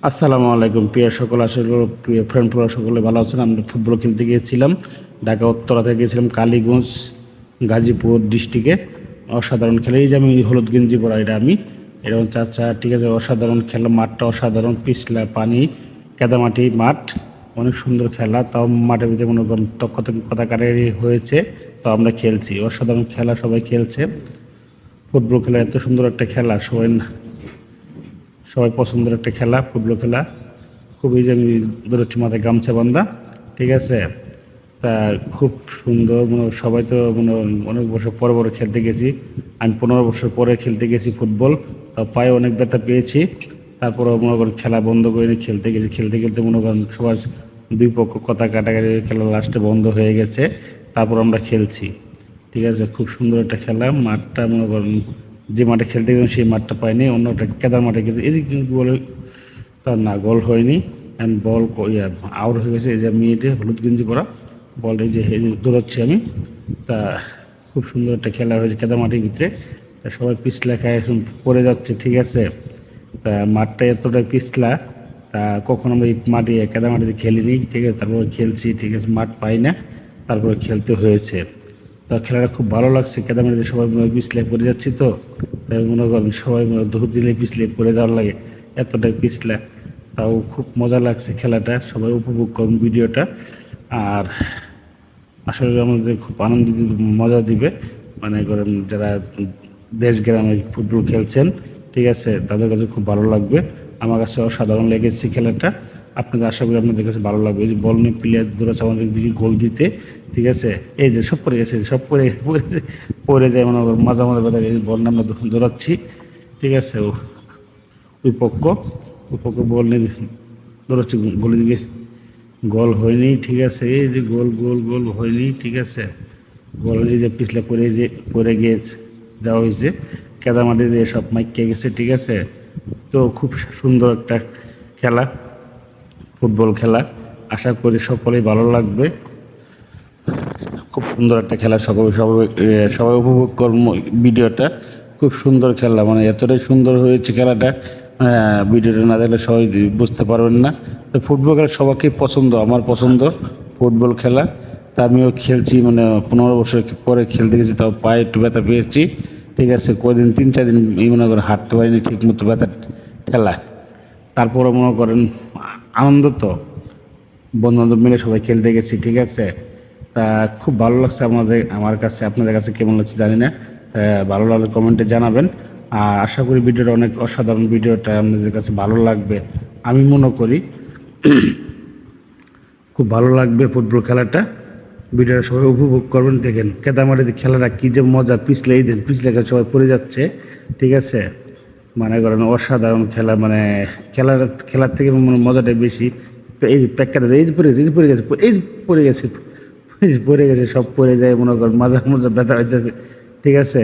আসসালামু আলাইকুম প্রিয় সকল, আসলে প্রিয় ফ্রেন্ড সকলে ভালো আছেন। আমরা ফুটবল খেলতে গিয়েছিলাম ঢাকা উত্তরা থেকে, গিয়েছিলাম কালীগঞ্জ গাজীপুর ডিস্ট্রিক্টে। অসাধারণ খেলা, এই যে আমি হলুদ গেঞ্জি পরা, এটা এরকম চাচা, ঠিক আছে। অসাধারণ খেলা, মাঠটা অসাধারণ, পিছলা পানি, কাদামাটি মাঠ, অনেক সুন্দর খেলা। তাও মাঠের ভিতরে মনে করেন কথা কাটাকাটি হয়েছে, তো আমরা খেলছি। অসাধারণ খেলা, সবাই খেলছে ফুটবল খেলা। এত সুন্দর একটা খেলা, সবাই পছন্দের একটা খেলা ফুটবল খেলা। খুবই যে আমি দৌড়চ্ছি মাথায় গামছা বান্ধা, ঠিক আছে। তা খুব সুন্দর, সবাই তো অনেক বছর পরে পরে খেলতে গেছি। আমি 15 বছর পরে খেলতে গেছি ফুটবল, তা পায়ে অনেক ব্যথা পেয়েছি। তারপরে মনে করেন খেলা বন্ধ করে খেলতে গেছি। খেলতে খেলতে মনে করেন সবার দুই পক্ষ কথা কাটাকাটি, খেলা লাস্টে বন্ধ হয়ে গেছে। তারপর আমরা খেলছি, ঠিক আছে। খুব সুন্দর একটা খেলা। মাঠটা মনে করেন যে মাঠে খেলতে গেলাম সেই মাঠটা পাইনি, অন্য একটা কেদার মাঠে গেছে। এই যে বলে তার না, গোল হয়নি। অ্যান্ড বল আউট হয়ে গেছে। এই যে আমি এটা হলুদ গেঞ্জি পরা, বল এই যে দৌড়াচ্ছি আমি। তা খুব সুন্দর একটা খেলা হয়েছে কেদার মাটির ভিতরে। তা সবাই পিছলা খায় এখন পড়ে যাচ্ছে, ঠিক আছে। তা মাঠটা এতটাই পিছলা, তা কখন আমরা এই মাটি কেদা মাটিতে খেলিনি, ঠিক আছে। তারপরে খেলছি, ঠিক আছে। মাঠ পাই না, তারপরে খেলতে হয়েছে। তা খেলাটা খুব ভালো লাগছে। কেদারনাথে সবাই পিছলে পড়ে যাচ্ছি, তো তাই মনে করেন সবাই দৌড় দিলে পিছলে পড়ে যাওয়ার লাগে, এতটাই পিছলা। তাও খুব মজা লাগছে খেলাটা, সবাই উপভোগ করুন ভিডিওটা। আর আসলে আমাদের খুব আনন্দ মজা দিবে, মানে করেন যারা দেশ গ্রামে ফুটবল খেলছেন, ঠিক আছে, তাদের কাছে খুব ভালো লাগবে। আমার কাছে অসাধারণ লেগেছে খেলাটা। আপনাদের আশা করি আপনাদের কাছে ভালো লাগবে। এই যে বল নিয়ে প্লেয়ার দৌড়াচ্ছে আমাদের দিকে গোল দিতে, ঠিক আছে। এই যে সব পড়ে গেছে, সব পড়ে যায়, মনে করেন মাঝে মাঝে কথা। এই বল নিয়ে আমরা দৌড়াচ্ছি, ঠিক আছে। ওই পক্ষ বল নিয়ে দৌড়াচ্ছি গোলের দিকে, গোল হয়নি, ঠিক আছে। এই যে গোল গোল গোল হয়নি, ঠিক আছে। গোল এই যে পিছলে পড়ে গিয়েছে, যাওয়া হয়েছে কেদামাটি দিয়ে সব মাইকে গেছে, ঠিক আছে। তো খুব সুন্দর একটা খেলা, ফুটবল খেলা। আশা করি সকলেই ভালো লাগবে। খুব সুন্দর একটা খেলা, সবাই উপভোগ করুন ভিডিওটা। খুব সুন্দর খেলা, মানে এতটাই সুন্দর হয়েছে খেলাটা, ভিডিওটা না দেখলে সবাই বুঝতে পারবেন না। তো ফুটবল খেলা সবাইকেই পছন্দ, আমার পছন্দ ফুটবল খেলা। তা আমিও খেলছি, মানে 15 বছর পরে খেলতে গেছি, তাও পায়ে একটু ব্যথা পেয়েছি, ঠিক আছে। কদিন 3-4 দিন এই মনে করেন হাঁটতে পারিনি ঠিক মতো, ব্যথা খেলা। তারপরে মনে করেন আনন্দ, তো বন্ধুবান্ধব মিলে সবাই খেলতে গেছি, ঠিক আছে। তা খুব ভালো লাগছে আমার কাছে। আপনাদের কাছে কেমন লাগছে জানি না, তা ভালো লাগলে কমেন্টে জানাবেন। আর আশা করি ভিডিওটা অনেক অসাধারণ, ভিডিওটা আপনাদের কাছে ভালো লাগবে আমি মনে করি। খুব ভালো লাগবে ফুটবল খেলাটা, ভিডিওটা সবাই উপভোগ করবেন। দেখেন কেদামাটিতে খেলাটা কী যে মজা, পিছলে সবাই পড়ে যাচ্ছে, ঠিক আছে। মানে করেন অসাধারণ খেলা, মানে খেলার থেকে মানে মজাটাই বেশি। এই যে প্যাকটা, এই যে পড়ে গেছে, এই যে পড়ে গেছে, পড়ে গেছে, সব পড়ে যায়, মনে করেন মাঝে মাঝে ব্যথা হইতেছে, ঠিক আছে।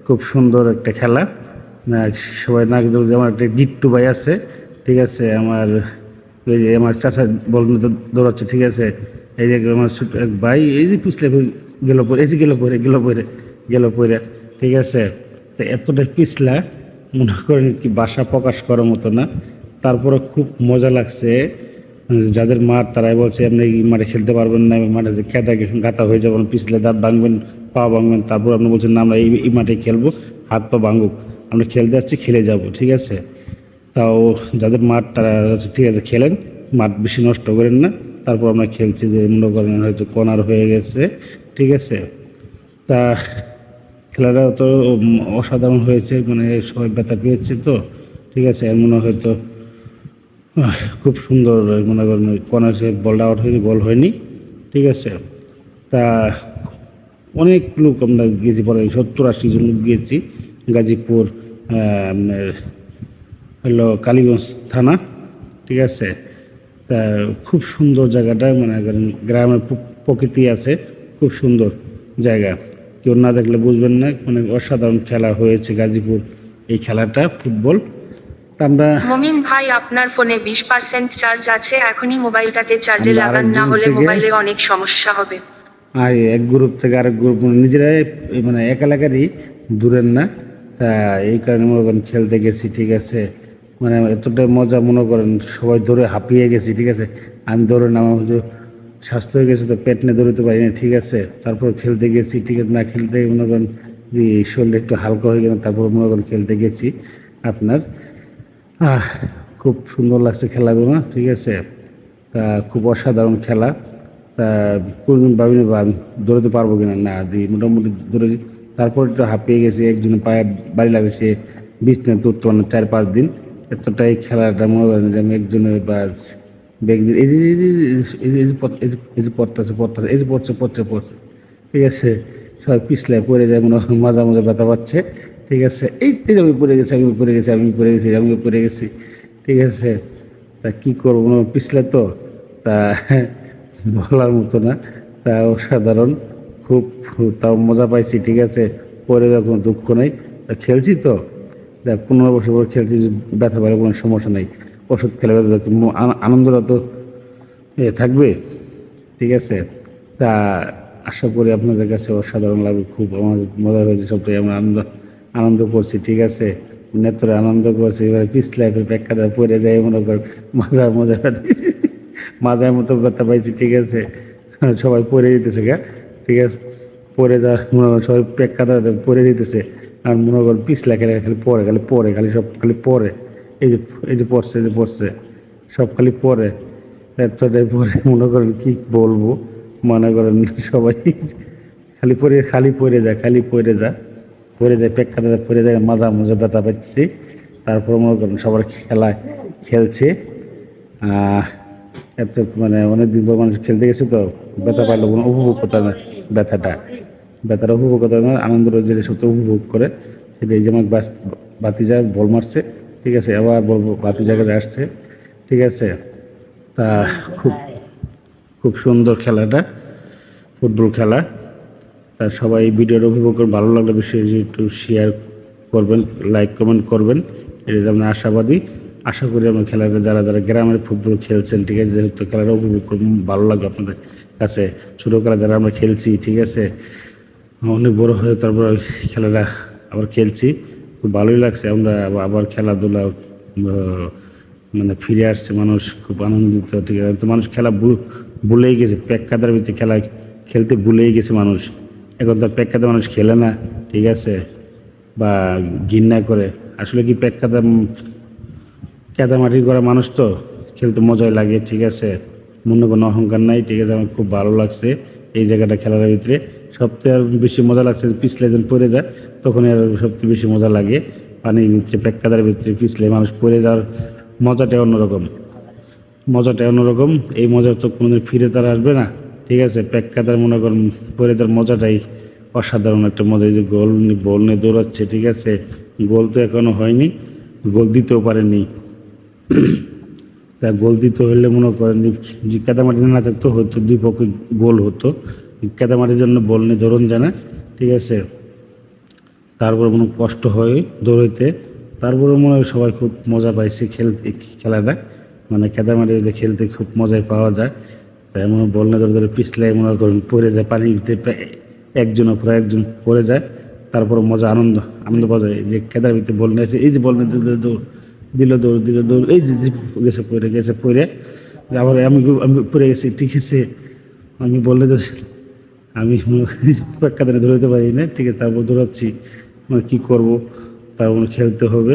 খুব সুন্দর একটা খেলা। সবাই নাক যেমন একটা গিট্টু ভাই আছে, ঠিক আছে। এই যে আমার চাচা বল দৌড়াচ্ছে, ঠিক আছে। এই যে আমার ছোট এক ভাই, এই যে পিছলে গেল পরে, এই যে গেল পরে, ঠিক আছে। তো এতটা পিছলা, মনে করেন কি ভাষা প্রকাশ করার মতো না। তারপরে খুব মজা লাগছে। যাদের মাঠ তারাই বলছে আপনি এই মাঠে খেলতে পারবেন না, মাঠে যে গাতা হয়ে যাবেন, পিছলে দাঁত ভাঙবেন, পা ভাঙবেন। তারপর আপনি বলছেন না আমরা এই মাঠে খেলবো, হাত পা ভাঙুক, আমরা খেলতে যাচ্ছি, খেলে যাব, ঠিক আছে। তাও যাদের মাঠ তারা ঠিক আছে খেলেন, মাঠ বেশি নষ্ট করেন না। তারপর আমরা খেলছি, যে মনে করেন হয়তো কর্নার হয়ে গেছে, ঠিক আছে। তা খেলাটা তো অসাধারণ হয়েছে, মানে সবাই ব্যথা পেয়েছে, তো ঠিক আছে। এর মনে হয়তো খুব সুন্দর, মনে করেন কর্নার সে বলটা আউট হয়নি, গোল হয়নি, ঠিক আছে। তা অনেক লোক আমরা গিয়েছি, পরে 70-80 জন লোক গিয়েছি গাজীপুর, হলো কালীগঞ্জ থানা, ঠিক আছে। তা খুব সুন্দর জায়গাটা, মানে গ্রামের প্রকৃতি আছে, খুব সুন্দর জায়গা। কেউ না দেখলে বুঝবেন না, মানে অসাধারণ খেলা হয়েছে গাজীপুর এই খেলাটা ফুটবল। তা আমরা মমিন ভাই, আপনার ফোনে 20% চার্জ আছে, এখনই মোবাইলটাকে চার্জে আমরা লাগান, আরেক না গ্রুপ হলে থেকে, মোবাইলে অনেক সমস্যা হবে। আর এক গ্রুপ থেকে আরেক গ্রুপ, নিজেরাই মানে এক এলাকারই, দূরের না। তা এই কারণে মনে করেন খেলতে গেছি, ঠিক আছে। মানে এতটাই মজা মনে করেন সবাই দৌড়ে হাঁপিয়ে গেছি, ঠিক আছে। আমি দৌড়ে নামা স্বাস্থ্য হয়ে গেছে তো পেট নিয়ে দৌড়তে পারি না, ঠিক আছে। তারপর খেলতে গেছি, ঠিক আছে, না খেলতে মনে করেন যে শরীরটা একটু হালকা হয়ে গেল, তারপর মনে করেন খেলতে গেছি আপনার। খুব সুন্দর লাগছে খেলাগুলো, ঠিক আছে। তা খুব অসাধারণ খেলা। তা কোনোদিন ভাবিনি বা আমি দৌড়াতে পারবো কিনা, না দিয়ে মোটামুটি দৌড়েছি। তারপর একটু হাঁপিয়ে গেছি, একজনের পায়ে বাড়ি লাগে, সে বিছনায় তুলতে পারে না 4-5 দিন। এতটাই খেলাটা মনে করেন যে আমি একজনের বা ব্যক্তির এই যে এই যে এই যে এই যে এই যে পড়তেছে এই যে পড়ছে, ঠিক আছে। সবাই পিছলায় পড়ে যায়, মনে হয় মাজা ব্যথা পাচ্ছে, ঠিক আছে। এই যে আমি পড়ে গেছি, আমি পড়ে গেছি, ঠিক আছে। তা কী করবো, মনে হয় পিছলে তো, তা বলার মতো না। তা অসাধারণ, খুব তাও মজা পাইছি, ঠিক আছে। পরে যাওয়ার কোনো দুঃখ নেই। তা খেলছি তো, দেখ 15 বছর পর খেলছি, ব্যথা পেলে কোনো সমস্যা নেই। ওষুধ খেলে ব্যথা আনন্দটা তো থাকবে, ঠিক আছে। তা আশা করি আপনাদের কাছে অসাধারণ লাগবে, খুব আমার মজা হয়েছে, সবটাই আমরা আনন্দ করছি, ঠিক আছে। নেত্রে আনন্দ করছি, এবার পিছলাইফের প্যাক্কাটা পরে যাই মনে কর মজা মাজার মতো ব্যথা পাইছি, ঠিক আছে। সবাই পরে দিতেছে গা, ঠিক আছে। পরে যা মনে কর সবাই প্যাক্কাটা পরে দিতেছে, আর মনে কর পিছলা খেলে খালি সব খালি পরে, এই যে পড়ছে সব খালি পরে। এতটাই পরে মনে করেন কি বলবো, মনে করেন সবাই পড়ে যায় পেক্কাতে পড়ে যায়, মজা ব্যথা পাচ্ছি। তারপর মনে করেন সবার খেলায় খেলছে। এত মানে অনেক দিন পর মানুষ খেলতে গেছে তো, ব্যথা পাইলো কোনো উপভোগ করতে হয় না, ব্যথাটা উপভোগ করতে হয় না, আনন্দ যেটা সত্যি উপভোগ করে সেটা। এই যে আমার বাতিজা বল মারছে, ঠিক আছে, আবার বলবো বাতিজাকে আসছে, ঠিক আছে। তা খুব খুব সুন্দর খেলাটা, ফুটবল খেলা। তা সবাই ভিডিওর উপভোগ করে ভালো লাগলে বিষয়ে একটু শেয়ার করবেন, লাইক কমেন্ট করবেন, এটা আমরা আশাবাদী। আশা করি আমরা খেলাটা যারা গ্রামের ফুটবল খেলছেন, ঠিক আছে, যেহেতু খেলাটা উপভোগ করবেন, ভালো লাগবে আপনাদের কাছে। ছোটো খেলা যারা আমরা খেলছি, ঠিক আছে, অনেক বড় হয়ে তারপর খেলাটা আবার খেলছি, খুব ভালোই লাগছে। আমরা আবার খেলাধুলা মানে ফিরে আসছে, মানুষ খুব আনন্দিত, ঠিক আছে। তো মানুষ খেলা ভুলেই গেছে, প্যাক্কাদার ভিতরে খেলা খেলতে ভুলেই গেছে মানুষ। এখন তো প্যাক্কাতে মানুষ খেলে না, ঠিক আছে, বা ঘৃণা করে। আসলে কি কাদামাটি করা মানুষ তো খেলতে মজাই লাগে, ঠিক আছে। মনে কোনো অহংকার নাই, ঠিক আছে। আমার খুব ভালো লাগছে এই জায়গাটা খেলার ভিতরে। সবচেয়ে আর বেশি মজা লাগছে পিছলে যখন পড়ে যায়, তখন আর সবচেয়ে বেশি মজা লাগে। পানির ভিতরে প্যাক্কাদার ভিতরে পিছলে মানুষ পড়ে যাওয়ার মজাটাই অন্যরকম। এই মজা তো কোনোদিন ফিরে তার আসবে না, ঠিক আছে। প্যাক্কাদার মনে করেন পড়ে যাওয়ার মজাটাই অসাধারণ একটা মজা। এই যে বল নিয়ে দৌড়াচ্ছে, ঠিক আছে। গোল তো এখনও হয়নি, গোল দিতেও পারেনি। তা গোল দিতে হলে মনে করেন যে কাদামাটি না থাকতো, হয়তো দুই পক্ষে গোল হতো। কাদামাটির জন্য বল নিয়ে ধরুন জানা, ঠিক আছে। তারপর মনে কষ্ট হয় দৌড়াইতে, তারপরে মনে হয় সবাই খুব মজা পাইছে খেলাটা, মানে কাদামাটিতে খেলতে খুব মজাই পাওয়া যায়। তাই মনে বল নিয়ে ধরে পিছলে মনে করেন পড়ে যায় পানির ভিতরে, একজনের পরে একজন পড়ে যায়। তারপর মজা আনন্দ পাওয়া যায়। যে কেদার ভিতরে বল নিয়েছে, এই যে বল নিয়ে দিল দৌড়, এই যে গেছে পড়ে আবার আমি পড়ে গেছি, ঠিক আছে। আমি বললে তো আমি কাদানে দৌড়াতে পারি না, ঠিক আছে। তারপর দৌড়াচ্ছি, মানে কী করবো, তারপর খেলতে হবে।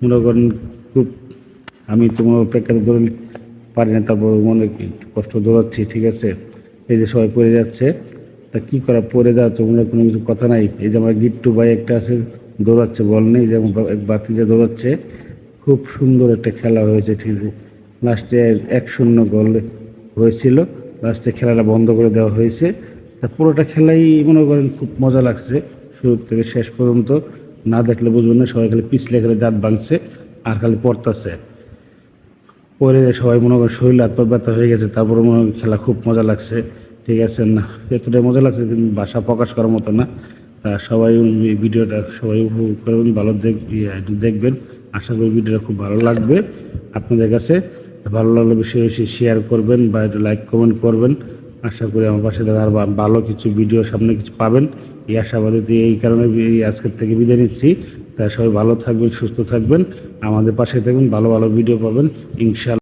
মনে করেন খুব আমি তো মনে প্যাকারে দৌড়ে পারি না, তারপর মনে কষ্ট দৌড়াচ্ছি, ঠিক আছে। এই যে সবাই পড়ে যাচ্ছে, তা কী করা, পড়ে যাওয়া তো মনে কোনো কিছু কথা নাই। এই যে আমার গিট্টু ভাই একটা আছে, দৌড়াচ্ছে, বল নেই, যেমন এক বাতিজা দৌড়াচ্ছে। খুব সুন্দর একটা খেলা হয়েছে, ঠিক আছে। লাস্টে 1-0 গোল হয়েছিল, লাস্টে খেলাটা বন্ধ করে দেওয়া হয়েছে। তা পুরোটা খেলাই মনে করেন খুব মজা লাগছে, শুরু থেকে শেষ পর্যন্ত। না দেখলে বুঝবেন না, সবাই খালি পিছলে খেলে দাঁত ভাঙছে আর খালি পড়তেছে। পরে সবাই মনে করেন শরীর হাত পা ব্যথা হয়ে গেছে, তারপরে মনে হয় খেলা খুব মজা লাগছে, ঠিক আছে। না এতটাই মজা লাগছে কিন্তু ভাষা প্রকাশ করার মতো না। তা সবাই এই ভিডিওটা সবাই উপভোগ করবেন, ভালো দেখবেন। আশা করি ভিডিওটা খুব ভালো লাগবে আপনাদের কাছে। ভালো লাগলে বেশি বেশি শেয়ার করবেন বা একটু লাইক কমেন্ট করবেন। আশা করি আমার পাশে থেকে আর ভালো কিছু ভিডিও সামনে কিছু পাবেন, এই আশাবাদী। এই কারণে আজকের থেকে বিদায় নিচ্ছি। তা সবাই ভালো থাকবেন, সুস্থ থাকবেন, আমাদের পাশে থাকবেন, ভালো ভালো ভিডিও পাবেন ইনশাআল্লাহ।